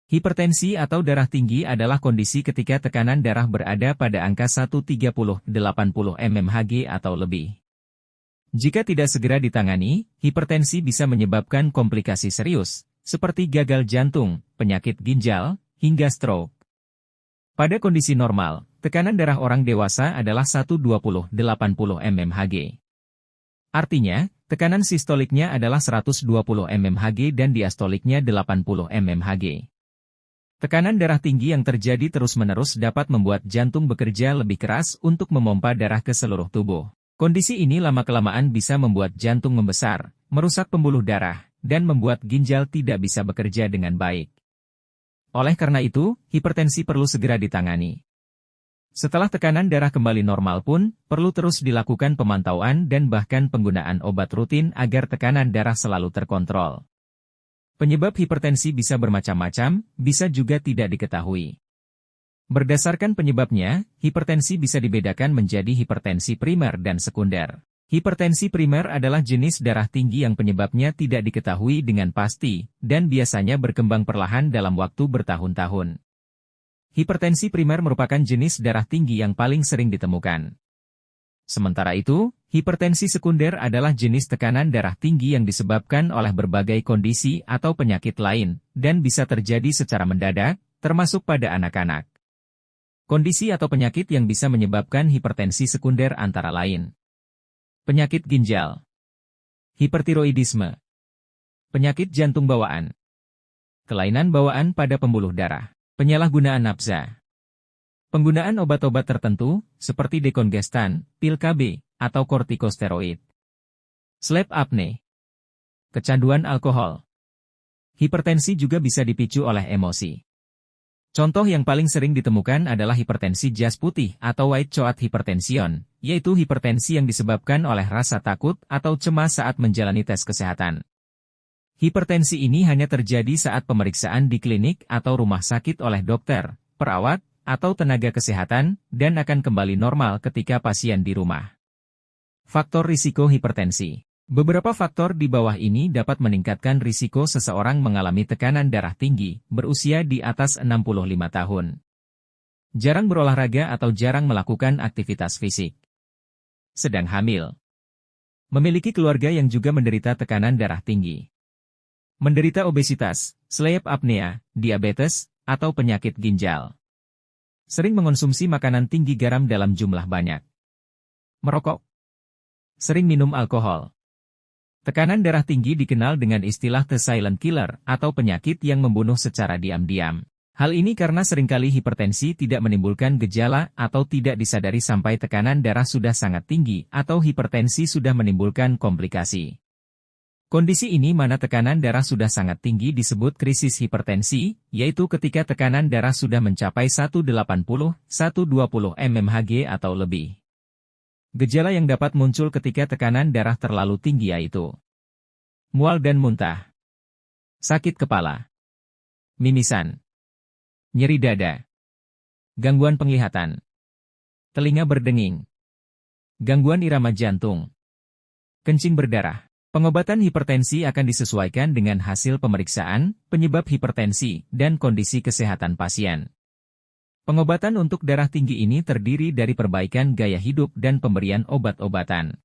Hipertensi atau darah tinggi adalah kondisi ketika tekanan darah berada pada angka 130/80 mmHg atau lebih. Jika tidak segera ditangani, hipertensi bisa menyebabkan komplikasi serius, seperti gagal jantung, penyakit ginjal, hingga stroke. Pada kondisi normal, tekanan darah orang dewasa adalah 120/80 mmHg. Artinya, tekanan sistoliknya adalah 120 mmHg dan diastoliknya 80 mmHg. Tekanan darah tinggi yang terjadi terus-menerus dapat membuat jantung bekerja lebih keras untuk memompa darah ke seluruh tubuh. Kondisi ini lama-kelamaan bisa membuat jantung membesar, merusak pembuluh darah, dan membuat ginjal tidak bisa bekerja dengan baik. Oleh karena itu, hipertensi perlu segera ditangani. Setelah tekanan darah kembali normal pun, perlu terus dilakukan pemantauan dan bahkan penggunaan obat rutin agar tekanan darah selalu terkontrol. Penyebab hipertensi bisa bermacam-macam, bisa juga tidak diketahui. Berdasarkan penyebabnya, hipertensi bisa dibedakan menjadi hipertensi primer dan sekunder. Hipertensi primer adalah jenis darah tinggi yang penyebabnya tidak diketahui dengan pasti, dan biasanya berkembang perlahan dalam waktu bertahun-tahun. Hipertensi primer merupakan jenis darah tinggi yang paling sering ditemukan. Sementara itu, hipertensi sekunder adalah jenis tekanan darah tinggi yang disebabkan oleh berbagai kondisi atau penyakit lain, dan bisa terjadi secara mendadak, termasuk pada anak-anak. Kondisi atau penyakit yang bisa menyebabkan hipertensi sekunder antara lain: penyakit ginjal, hipertiroidisme, penyakit jantung bawaan, kelainan bawaan pada pembuluh darah, penyalahgunaan nafsa, penggunaan obat-obat tertentu, seperti dekongestan, pil KB, atau kortikosteroid, sleep apnea, kecanduan alkohol. Hipertensi juga bisa dipicu oleh emosi. Contoh yang paling sering ditemukan adalah hipertensi jas putih atau white coat hypertension, yaitu hipertensi yang disebabkan oleh rasa takut atau cemas saat menjalani tes kesehatan. Hipertensi ini hanya terjadi saat pemeriksaan di klinik atau rumah sakit oleh dokter, perawat, atau tenaga kesehatan, dan akan kembali normal ketika pasien di rumah. Faktor risiko hipertensi. Beberapa faktor di bawah ini dapat meningkatkan risiko seseorang mengalami tekanan darah tinggi, berusia di atas 65 tahun. Jarang berolahraga atau jarang melakukan aktivitas fisik. Sedang hamil. Memiliki keluarga yang juga menderita tekanan darah tinggi. Menderita obesitas, sleep apnea, diabetes, atau penyakit ginjal. Sering mengonsumsi makanan tinggi garam dalam jumlah banyak. Merokok. Sering minum alkohol. Tekanan darah tinggi dikenal dengan istilah the silent killer atau penyakit yang membunuh secara diam-diam. Hal ini karena seringkali hipertensi tidak menimbulkan gejala atau tidak disadari sampai tekanan darah sudah sangat tinggi atau hipertensi sudah menimbulkan komplikasi. Kondisi ini mana tekanan darah sudah sangat tinggi disebut krisis hipertensi, yaitu ketika tekanan darah sudah mencapai 180/120 mmHg atau lebih. Gejala yang dapat muncul ketika tekanan darah terlalu tinggi yaitu mual dan muntah, sakit kepala, mimisan, nyeri dada, gangguan penglihatan, telinga berdenging, gangguan irama jantung, kencing berdarah. Pengobatan hipertensi akan disesuaikan dengan hasil pemeriksaan, penyebab hipertensi, dan kondisi kesehatan pasien. Pengobatan untuk darah tinggi ini terdiri dari perbaikan gaya hidup dan pemberian obat-obatan.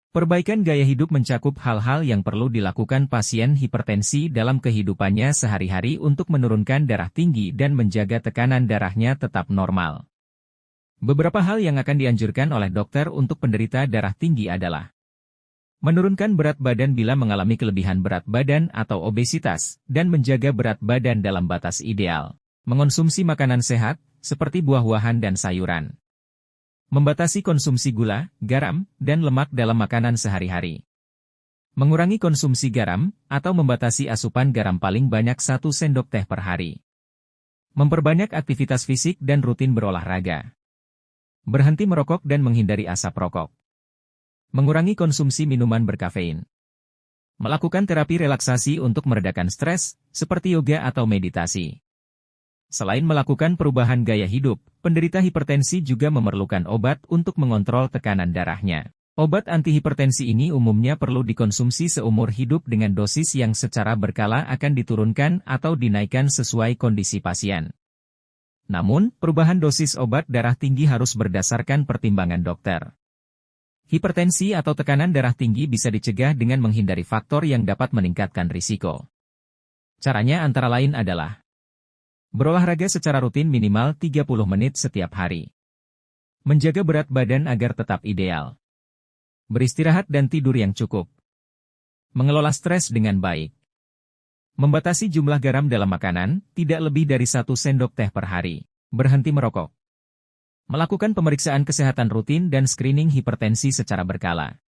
Perbaikan gaya hidup mencakup hal-hal yang perlu dilakukan pasien hipertensi dalam kehidupannya sehari-hari untuk menurunkan darah tinggi dan menjaga tekanan darahnya tetap normal. Beberapa hal yang akan dianjurkan oleh dokter untuk penderita darah tinggi adalah menurunkan berat badan bila mengalami kelebihan berat badan atau obesitas, dan menjaga berat badan dalam batas ideal. Mengonsumsi makanan sehat, seperti buah-buahan dan sayuran. Membatasi konsumsi gula, garam, dan lemak dalam makanan sehari-hari. Mengurangi konsumsi garam, atau membatasi asupan garam paling banyak 1 sendok teh per hari. Memperbanyak aktivitas fisik dan rutin berolahraga. Berhenti merokok dan menghindari asap rokok. Mengurangi konsumsi minuman berkafein. Melakukan terapi relaksasi untuk meredakan stres, seperti yoga atau meditasi. Selain melakukan perubahan gaya hidup, penderita hipertensi juga memerlukan obat untuk mengontrol tekanan darahnya. Obat antihipertensi ini umumnya perlu dikonsumsi seumur hidup dengan dosis yang secara berkala akan diturunkan atau dinaikkan sesuai kondisi pasien. Namun, perubahan dosis obat darah tinggi harus berdasarkan pertimbangan dokter. Hipertensi atau tekanan darah tinggi bisa dicegah dengan menghindari faktor yang dapat meningkatkan risiko. Caranya antara lain adalah berolahraga secara rutin minimal 30 menit setiap hari. Menjaga berat badan agar tetap ideal. Beristirahat dan tidur yang cukup. Mengelola stres dengan baik. Membatasi jumlah garam dalam makanan, tidak lebih dari 1 sendok teh per hari. Berhenti merokok. Melakukan pemeriksaan kesehatan rutin dan screening hipertensi secara berkala.